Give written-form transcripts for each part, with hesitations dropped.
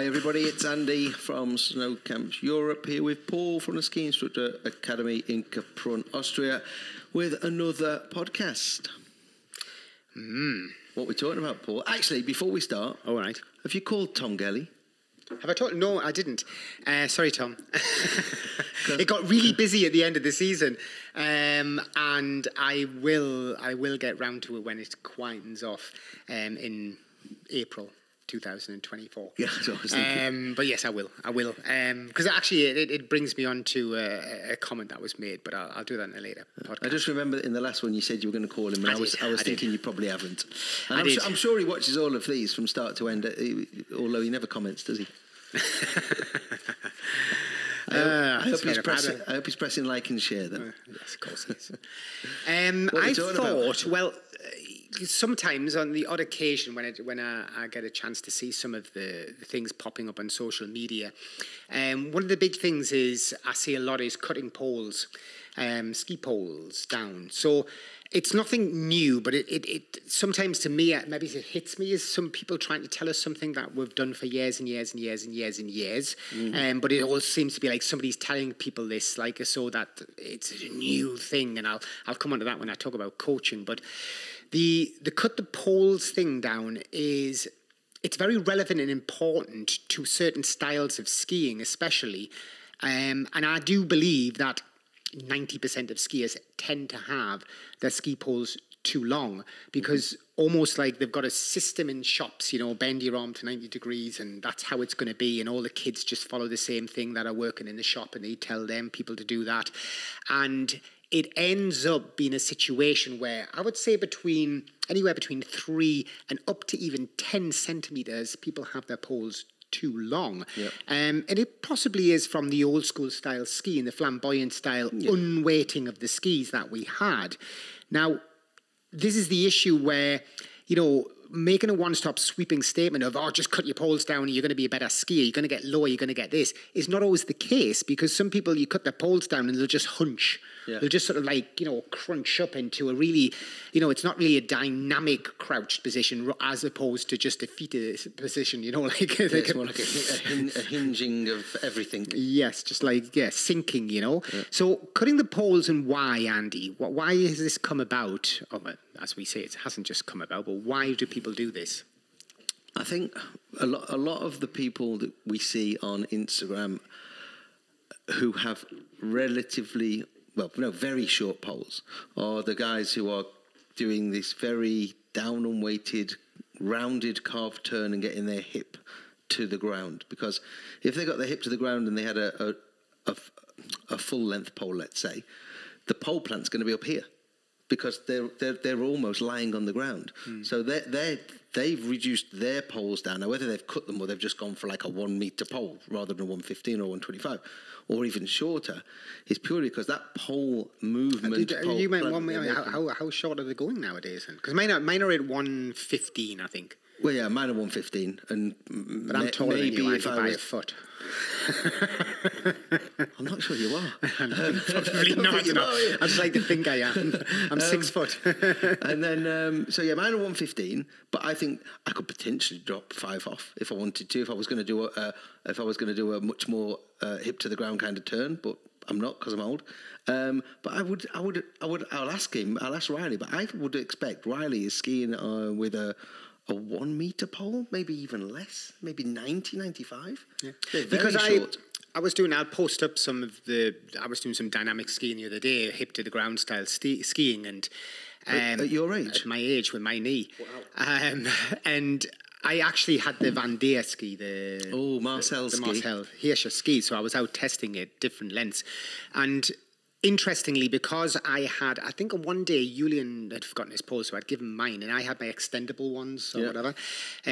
Hi everybody, it's Andy from Snow Camps Europe here with Paul from the Ski Instructor Academy in Kaprun, Austria, with another podcast. What we're talking about, Paul? Actually, before we start, all right. Have you called Tom Gelly? Have I told? No, I didn't. Sorry, Tom. It got really busy at the end of the season, and I will get round to it when it quietens off in April 2024. Yeah, that's what I was thinking. But yes, I will. Because actually, it brings me on to a comment that was made, but I'll do that in a later podcast. I just remember in the last one you said you were going to call him, and I was thinking you probably haven't. And I'm sure he watches all of these from start to end, although he never comments, does he? I hope he's pressing like and share then. Yes, of course he is. I thought, sometimes on the odd occasion when I get a chance to see some of the things popping up on social media, one of the big things is I see a lot is cutting poles, ski poles down. So it's nothing new, but it sometimes to me, maybe it hits me as some people trying to tell us something that we've done for years and years and years and years and years. But it all seems to be like somebody's telling people this, like so that it's a new thing. And I'll come on to that when I talk about coaching. But the cut the poles thing down it's very relevant and important to certain styles of skiing, especially. And I do believe that 90% of skiers tend to have their ski poles too long because almost like they've got a system in shops, bend your arm to 90 degrees and that's how it's going to be. And all the kids just follow the same thing that are working in the shop and they tell them people to do that. And it ends up being a situation where I would say anywhere between 3 and up to even 10 centimeters, people have their poles too long. Yep. And it possibly is from the old school style skiing, the flamboyant style unweighting of the skis that we had. Now, this is the issue where, making a one-stop sweeping statement of, just cut your poles down and you're going to be a better skier, you're going to get lower, you're going to get this, is not always the case because some people, you cut their poles down and they'll just hunch. Yeah. They'll just sort of crunch up into a really, it's not really a dynamic crouched position as opposed to just a fetal position, it's more like a hinging of everything. Yes, just sinking, Yeah. So cutting the poles and why, Andy? Why has this come about? As we say, it hasn't just come about, but why do people do this? I think a lot of the people that we see on Instagram who have very short poles are the guys who are doing this very down and weighted, rounded carved turn and getting their hip to the ground. Because if they got their hip to the ground and they had a full length pole, let's say, the pole plant's going to be up here because they're almost lying on the ground. So they've reduced their poles down. Now, whether they've cut them or they've just gone for like a 1 meter pole rather than a 115 or 125 or even shorter, is purely because that pole movement. You meant 1 meter? How short are they going nowadays? Because mine are at 115, I think. Well, yeah, mine are 115, but I'm taller than you. I could buy a foot. I'm not sure you are. Probably not. I just like to think I am. I'm 6 foot. And then, mine are 115, but I think I could potentially drop 5 off if I wanted to. If I was going to do a much more hip to the ground kind of turn, but I'm not because I'm old. But I'll ask him. I'll ask Riley. But I would expect Riley is skiing with a 1 meter pole, maybe even less, maybe 90, 95. Yeah. Because I'll post up I was doing some dynamic skiing the other day, hip to the ground style skiing, and at your age, at my age with my knee, wow. And I actually had the Van Deer ski, the Marcel Hirscher ski, so I was out testing it, different lengths, and interestingly, because I think one day Julian had forgotten his pole, so I'd given mine, and I had my extendable ones or whatever,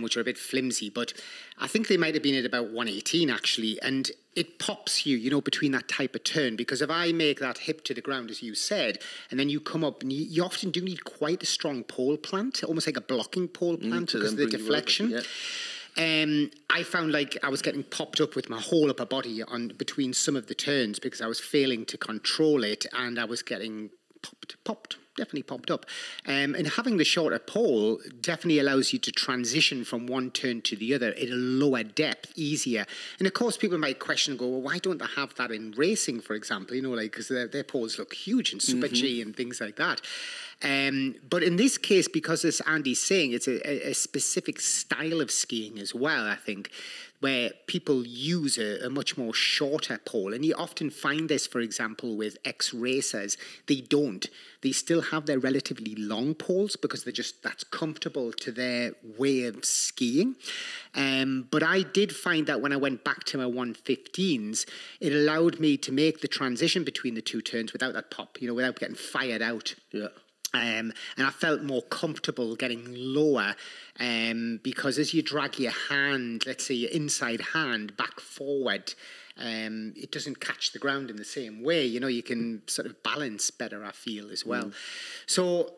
which are a bit flimsy, but I think they might have been at about 118 actually, and it pops you, between that type of turn, because if I make that hip to the ground, as you said, and then you come up, and you often do need quite a strong pole plant, almost like a blocking pole plant because of the deflection. I found like I was getting popped up with my whole upper body on between some of the turns because I was failing to control it, and I was getting popped. definitely popped up. And having the shorter pole definitely allows you to transition from one turn to the other at a lower depth, easier. And of course, people might question and go, well, why don't they have that in racing, for example? You know, like, because their poles look huge and super G and things like that. But in this case, because as Andy's saying, it's a specific style of skiing as well, I think, where people use a much more shorter pole. And you often find this, for example, with ex-racers. They don't. They still have their relatively long poles because that's comfortable to their way of skiing. But I did find that when I went back to my 115s, it allowed me to make the transition between the two turns without that pop, without getting fired out. Yeah. And I felt more comfortable getting lower because as you drag your hand, let's say your inside hand back forward, it doesn't catch the ground in the same way. You can sort of balance better, I feel, as well. So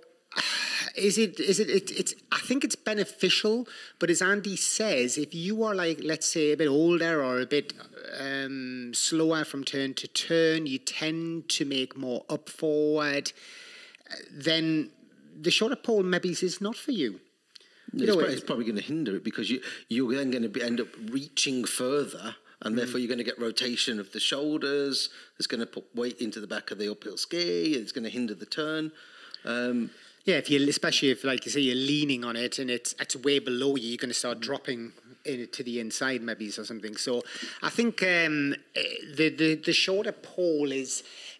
it's I think it's beneficial, but as Andy says, if you are like, let's say, a bit older or a bit slower from turn to turn, you tend to make more up forward, then the shorter pole maybe is not for you. It's probably going to hinder it because you're then going to end up reaching further, and therefore you're going to get rotation of the shoulders. It's going to put weight into the back of the uphill ski. It's going to hinder the turn. Yeah, especially if, like you say, you're leaning on it and it's way below you, you're going to start dropping to the inside maybe or something. So I think the shorter pole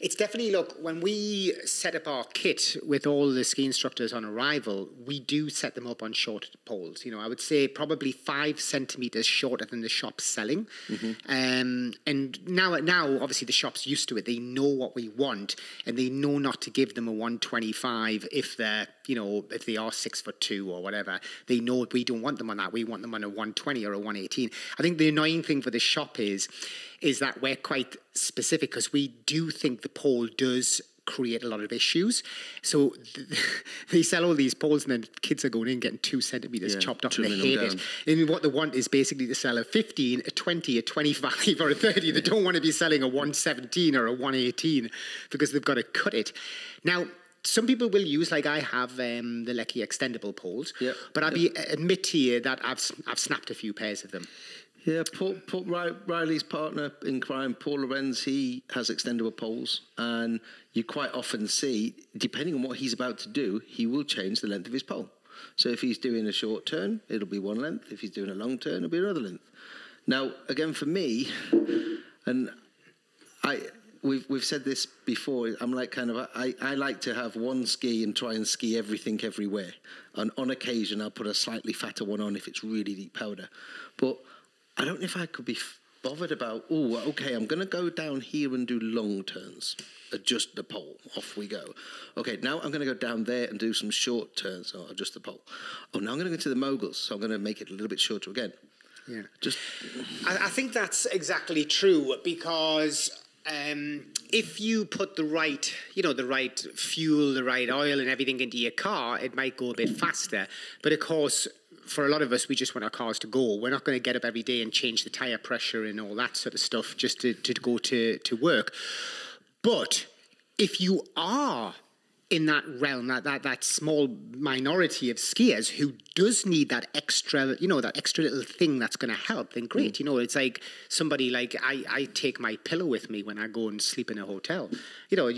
it's definitely, look, when we set up our kit with all the ski instructors on arrival, we do set them up on shorter poles. I would say probably 5 centimetres shorter than the shop's selling. And now, obviously, the shop's used to it. They know what we want, and they know not to give them a 125 if they're, if they are 6'2" or whatever. They know we don't want them on that. We want them on a 120 or a 118. I think the annoying thing for the shop is that we're quite specific because we do think the pole does create a lot of issues. So they sell all these poles and then kids are going in getting 2 centimetres chopped off and they hate it. And what they want is basically to sell a 15, a 20, a 25 or a 30. They don't want to be selling a 117 or a 118 because they've got to cut it. Now, some people will use, like I have, the Lecky extendable poles, but I'll admit to you that I've snapped a few pairs of them. Yeah, Paul Riley's partner in crime, Paul Lorenz, he has extendable poles, and you quite often see, depending on what he's about to do, he will change the length of his pole. So if he's doing a short turn, it'll be one length. If he's doing a long turn, it'll be another length. Now, again, for me, and we've said this before, I'm like I like to have one ski and try and ski everything everywhere. And on occasion, I'll put a slightly fatter one on if it's really deep powder. But I don't know if I could be bothered about, okay, I'm going to go down here and do long turns. Adjust the pole. Off we go. Okay, now I'm going to go down there and do some short turns. So adjust the pole. Oh, now I'm going to go to the moguls. So I'm going to make it a little bit shorter again. Yeah. I think that's exactly true because if you put the right fuel, the right oil and everything into your car, it might go a bit faster. But of course, for a lot of us, we just want our cars to go. We're not going to get up every day and change the tyre pressure and all that sort of stuff just to go to work. But if you are in that realm, that small minority of skiers who does need that extra little thing that's going to help, then great. It's like somebody like I take my pillow with me when I go and sleep in a hotel. There's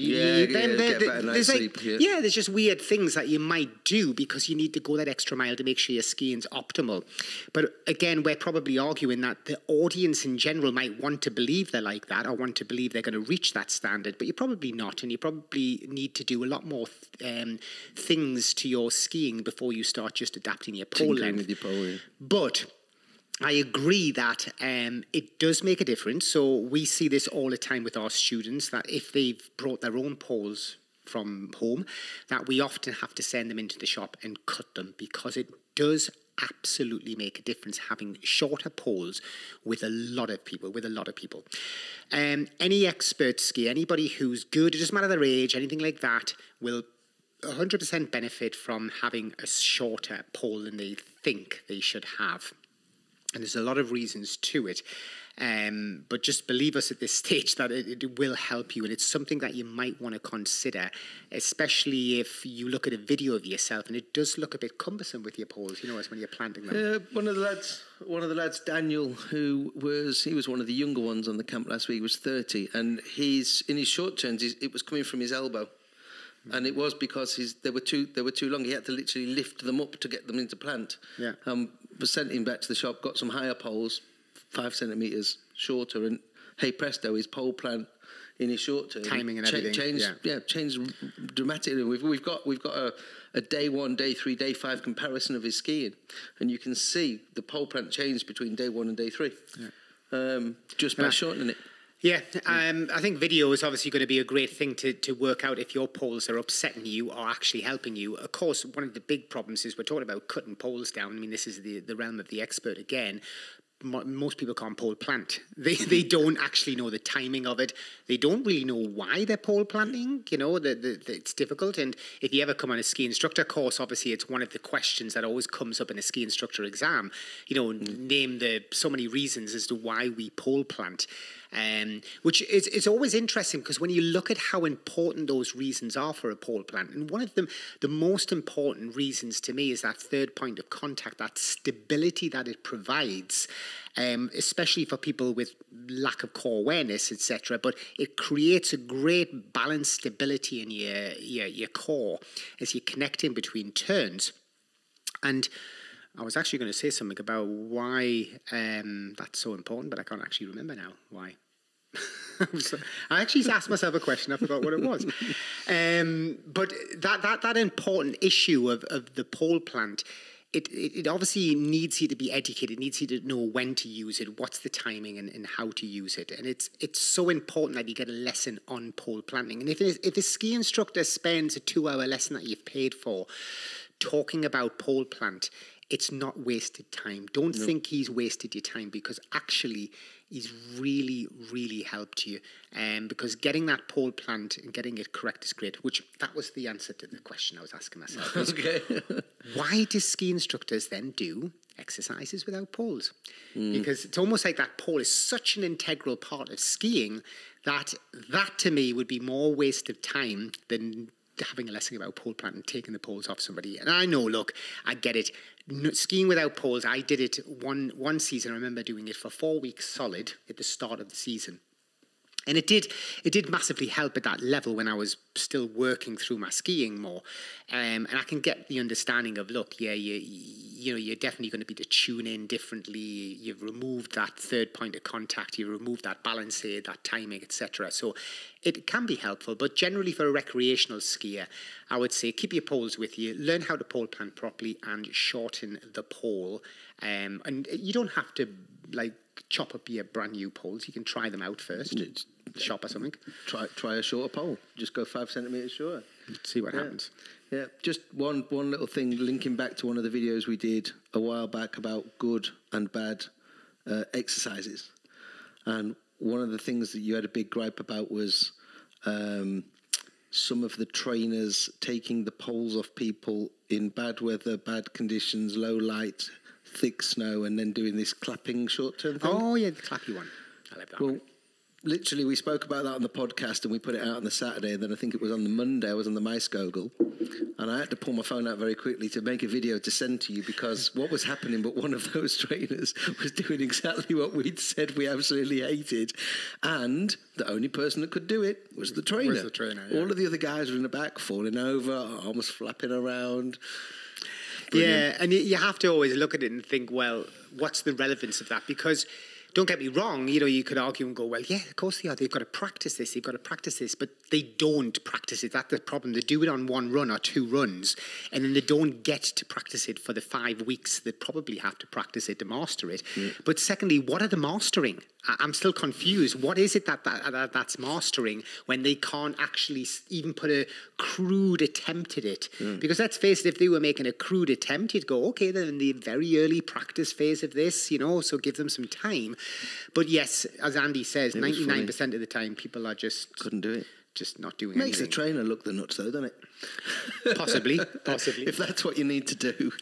just weird things that you might do because you need to go that extra mile to make sure your skiing's optimal. But again, we're probably arguing that the audience in general might want to believe they're like that or want to believe they're going to reach that standard, but you're probably not, and you probably need to do a lot more things to your skiing before you start just adapting your pole length. With your pole, yeah. But I agree that it does make a difference. So we see this all the time with our students, that if they've brought their own poles from home, that we often have to send them into the shop and cut them because it does absolutely make a difference having shorter poles with a lot of people. Any expert skier, anybody who's good, it doesn't matter their age, anything like that, will 100% benefit from having a shorter pole than they think they should have. And there's a lot of reasons to it. But just believe us at this stage that it will help you, and it's something that you might want to consider, especially if you look at a video of yourself and it does look a bit cumbersome with your poles, as when you're planting them. One of the lads, Daniel, he was one of the younger ones on the camp last week, was 30, and in his short turns, it was coming from his elbow. And it was because they were too long. He had to literally lift them up to get them into plant. Yeah. Was sent him back to the shop, got some higher poles, 5 centimetres shorter, and hey presto, his pole plant in his short term timing and everything changed dramatically. We've got a day 1, day 3, day 5 comparison of his skiing, and you can see the pole plant change between day 1 and day 3, just by shortening it. Yeah, I think video is obviously going to be a great thing to work out if your poles are upsetting you or actually helping you. Of course, one of the big problems is we're talking about cutting poles down. I mean, this is the realm of the expert again. Most people can't pole plant. They don't actually know the timing of it. They don't really know why they're pole planting. It's difficult. And if you ever come on a ski instructor course, obviously it's one of the questions that always comes up in a ski instructor exam. Name so many reasons as to why we pole plant. Which is always interesting, because when you look at how important those reasons are for a pole plant, and one of them, the most important reasons to me, is that third point of contact, that stability that it provides, especially for people with lack of core awareness, etc. But it creates a great balanced stability in your core as you're connecting between turns. And I was actually going to say something about why that's so important, but I can't actually remember now why. I actually asked myself a question. I forgot what it was. But that important issue of the pole plant, it obviously needs you to be educated. It needs you to know when to use it, what's the timing, and how to use it. And it's so important that you get a lesson on pole planting. And if a ski instructor spends a 2-hour lesson that you've paid for talking about pole plant, it's not wasted time. Don't think he's wasted your time, because actually he's really, really helped you. Because getting that pole plant and getting it correct is great, which that was the answer to the question I was asking myself. Okay. Why do ski instructors then do exercises without poles? Because it's almost like that pole is such an integral part of skiing that to me would be more waste of time than having a lesson about pole plant and taking the poles off somebody. And I know, look, I get it. Skiing without poles, I did it one season. I remember doing it for 4 weeks solid at the start of the season. And it did massively help at that level when I was still working through my skiing more. And I can get the understanding of, look, yeah, you're definitely going to be to tune in differently. You've removed that third point of contact. You've removed that balance aid, that timing, etc. So it can be helpful. But generally for a recreational skier, I would say keep your poles with you. Learn how to pole plant properly and shorten the pole. And you don't have to, chop up your brand new poles. You can try them out first. Shop or something. Try a shorter pole. Just go 5 centimetres shorter. See what happens. Yeah, just one little thing linking back to one of the videos we did a while back about good and bad exercises. And one of the things that you had a big gripe about was some of the trainers taking the poles off people in bad weather, bad conditions, low light, thick snow, and then doing this clapping short-term thing. Oh, yeah, the clappy one. I love that one. Literally, we spoke about that on the podcast, and we put it out on the Saturday, and then I think it was on the Monday, I was on the MySkogel, and I had to pull my phone out very quickly to make a video to send to you, because what was happening, but one of those trainers was doing exactly what we'd said we absolutely hated, and the only person that could do it was the trainer. Yeah. All of the other guys were in the back, falling over, arms flapping around. Brilliant. Yeah, and you have to always look at it and think, well, what's the relevance of that? Because don't get me wrong, you could argue and go, well, yeah, of course they are. They've got to practice this. But they don't practice it. That's the problem. They do it on 1 run or 2 runs, and then they don't get to practice it for the 5 weeks. They probably have to practice it to master it. Yeah. But secondly, what are they mastering? I'm still confused. What is it that's mastering when they can't actually even put a crude attempt at it? Because let's face it, if they were making a crude attempt, you'd go, okay, they're in the very early practice phase of this, so give them some time. But yes, as Andy says, 99% of the time, people are just... Couldn't do it. just not doing Makes anything. the trainer look the nuts, though, doesn't it? Possibly. If that's what you need to do.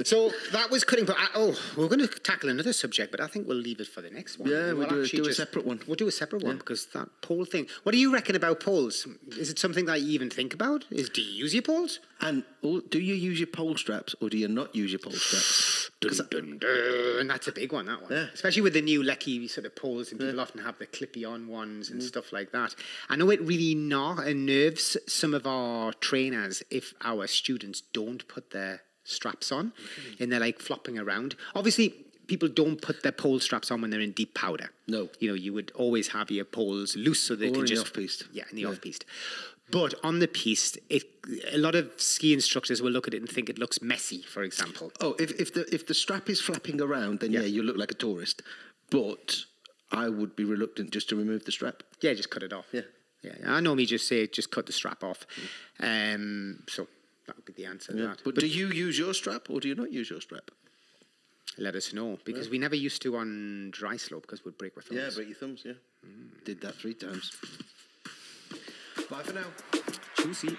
So that was cutting. We're going to tackle another subject, but I think we'll leave it for the next one. Yeah, we'll do a separate one. We'll do a separate one because that pole thing. What do you reckon about poles? Is it something that you even think about? Do you use your poles? And do you use your pole straps or do you not use your pole straps? And that's a big one, that one. Yeah. Especially with the new Lecky sort of poles, and people often have the clippy-on ones and stuff like that. I know it really nerves some of our trainers if our students don't put their straps on and they're like flopping around. Obviously, people don't put their pole straps on when they're in deep powder. No. You would always have your poles loose so they can just... Or in the off-piste. Yeah, in the off-piste. But on the piste, a lot of ski instructors will look at it and think it looks messy, for example. Oh, if the strap is flapping around, then you look like a tourist. But I would be reluctant just to remove the strap. Yeah, just cut it off. Yeah. Yeah, I normally just say just cut the strap off. So that would be the answer to that. But do you use your strap or do you not use your strap? Let us know, because we never used to on dry slope because we'd break our thumbs. Yeah, break your thumbs, yeah. Did that 3 times. Bye for now. Juicy.